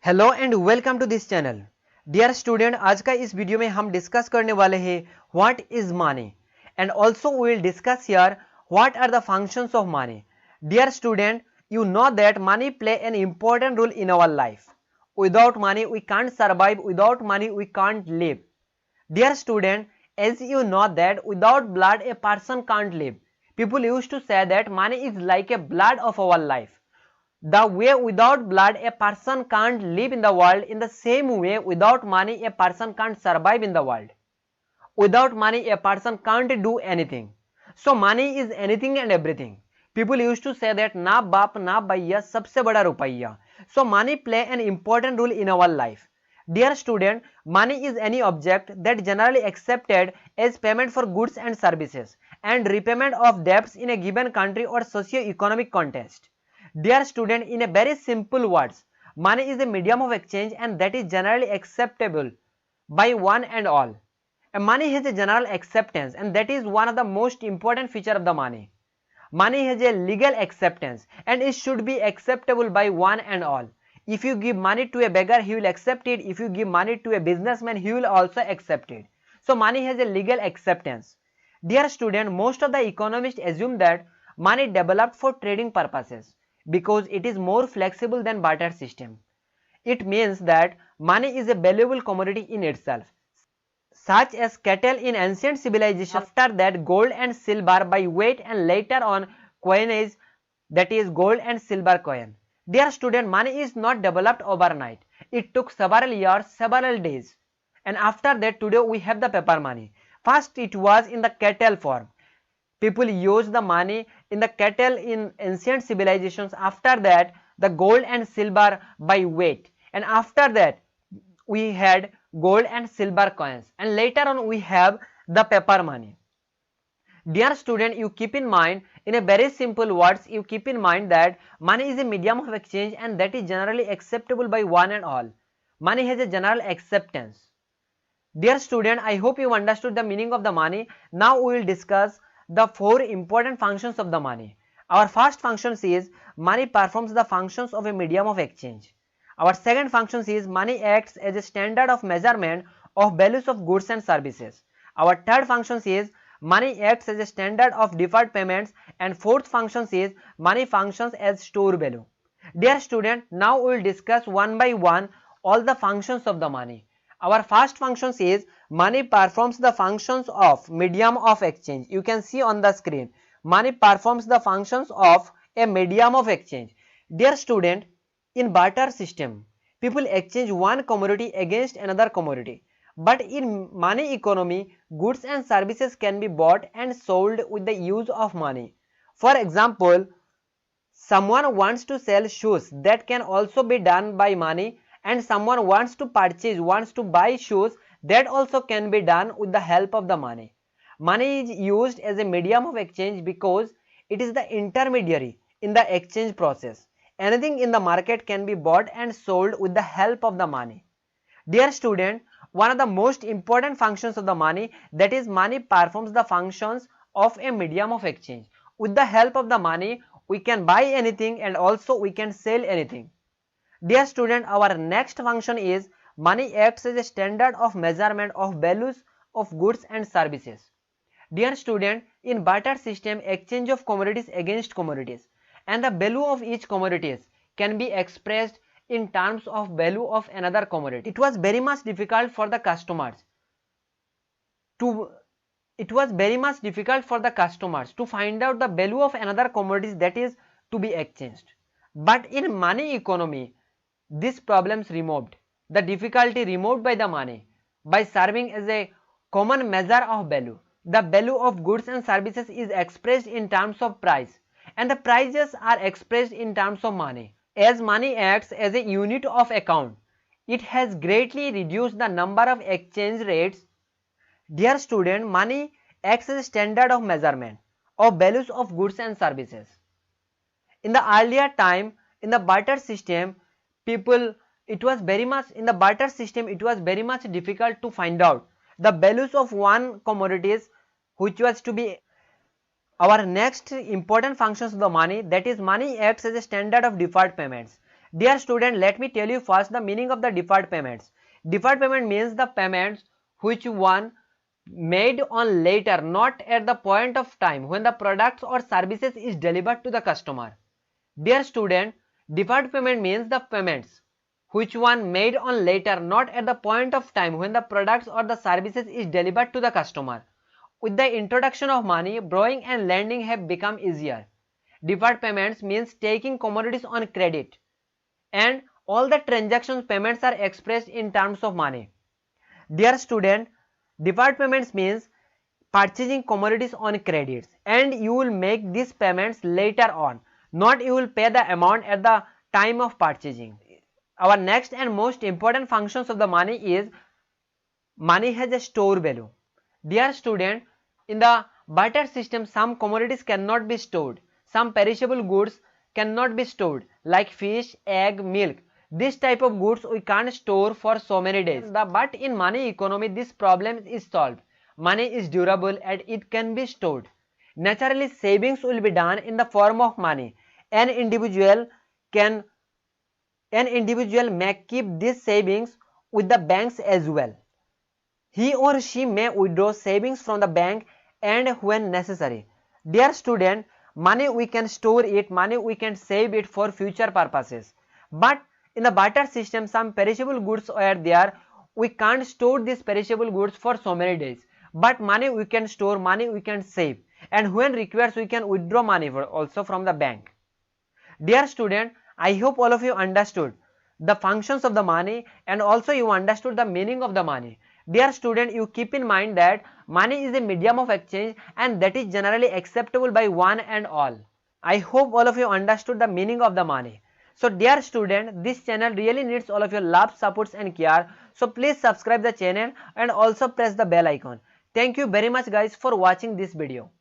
Hello and welcome to this channel. Dear student, आज का इस वीडियो में हम डिस्कस करने वाले हैं what is money and also we will discuss here what are the functions of money. Dear student, you know that money play an important role in our life. Without money we can't survive, without money we can't live. Dear student, as you know that without blood a person can't live. People used to say that money is like a blood of our life. The way without blood a person can't live in the world, in the same way without money a person can't survive in the world. Without money a person can't do anything. So money is anything and everything. People used to say that na baap na bhaiya sabse bada rupaiya. So money play an important role in our life. Dear student, money is any object that generally accepted as payment for goods and services and repayment of debts in a given country or socio-economic context. Dear student, in a very simple words, money is a medium of exchange and that is generally acceptable by one and all. And money has a general acceptance and that is one of the most important feature of the money. Money has a legal acceptance and it should be acceptable by one and all. If you give money to a beggar, he will accept it. If you give money to a businessman, he will also accept it. So money has a legal acceptance. Dear student, most of the economists assume that money developed for trading purposes because it is more flexible than barter system. It means that money is a valuable commodity in itself, such as cattle in ancient civilization, after that gold and silver by weight, and later on coinage, that is gold and silver coin. Dear student, money is not developed overnight. It took several years, several days, and after that today we have the paper money. First it was in the cattle form. People used the money in the cattle in ancient civilizations. After that the gold and silver by weight, and after that we had gold and silver coins, and later on we have the paper money. Dear student, you keep in mind, in a very simple words, you keep in mind that money is a medium of exchange and that is generally acceptable by one and all. Money has a general acceptance. Dear student, I hope you understood the meaning of the money. Now we will discuss the four important functions of the money. Our first function is money performs the functions of a medium of exchange. Our second function is money acts as a standard of measurement of values of goods and services. Our third function is money acts as a standard of deferred payments, and fourth function is money functions as store value. Dear student, now we will discuss one by one all the functions of the money. Our first function is money performs the functions of medium of exchange. You can see on the screen, money performs the functions of a medium of exchange. Dear student, in barter system, people exchange one commodity against another commodity. But in money economy, goods and services can be bought and sold with the use of money. For example, someone wants to sell shoes, that can also be done by money, and someone wants to buy shoes, that also can be done with the help of the money. Money is used as a medium of exchange because it is the intermediary in the exchange process. Anything in the market can be bought and sold with the help of the money. Dear student, one of the most important functions of the money, that is money performs the functions of a medium of exchange. With the help of the money, we can buy anything and also we can sell anything. Dear student, our next function is money acts as a standard of measurement of values of goods and services. Dear student, in barter system, exchange of commodities against commodities, and the value of each commodities can be expressed in terms of value of another commodity. It was very much difficult for the customers to find out the value of another commodity that is to be exchanged. But in money economy, these problems removed, the difficulty removed by the money, by serving as a common measure of value. The value of goods and services is expressed in terms of price, and the prices are expressed in terms of money. As money acts as a unit of account, it has greatly reduced the number of exchange rates. Dear student, money acts as a standard of measurement of values of goods and services. In the earlier time, in the barter system, it was very much difficult to find out the values of one commodities which was to be. Our next important functions of the money, that is money acts as a standard of deferred payments. Dear student, let me tell you first the meaning of the deferred payments. Deferred payment means the payments which one made on later, not at the point of time when the products or services is delivered to the customer. Dear student, deferred payment means the payments which one made on later, not at the point of time when the products or the services is delivered to the customer. With the introduction of money, borrowing and lending have become easier. Deferred payments means taking commodities on credit, and all the transactions payments are expressed in terms of money. Dear student, deferred payments means purchasing commodities on credits, and you will make these payments later on, not you will pay the amount at the time of purchasing. Our next and most important functions of the money is money has a store value. Dear student, in the barter system, some commodities cannot be stored. Some perishable goods cannot be stored, like fish, egg, milk. This type of goods we can't store for so many days. But in money economy, this problem is solved. Money is durable and it can be stored. Naturally, savings will be done in the form of money. An individual may keep these savings with the banks as well. He or she may withdraw savings from the bank and when necessary. Dear student, money we can store it, money we can save it for future purposes. But in the barter system, some perishable goods are there. We can't store these perishable goods for so many days. But money we can store, money we can save. And when required, we can withdraw money also from the bank. Dear student, I hope all of you understood the functions of the money and also you understood the meaning of the money. Dear student, you keep in mind that money is a medium of exchange and that is generally acceptable by one and all. I hope all of you understood the meaning of the money. So dear student, this channel really needs all of your love, supports and care. So please subscribe the channel and also press the bell icon. Thank you very much guys for watching this video.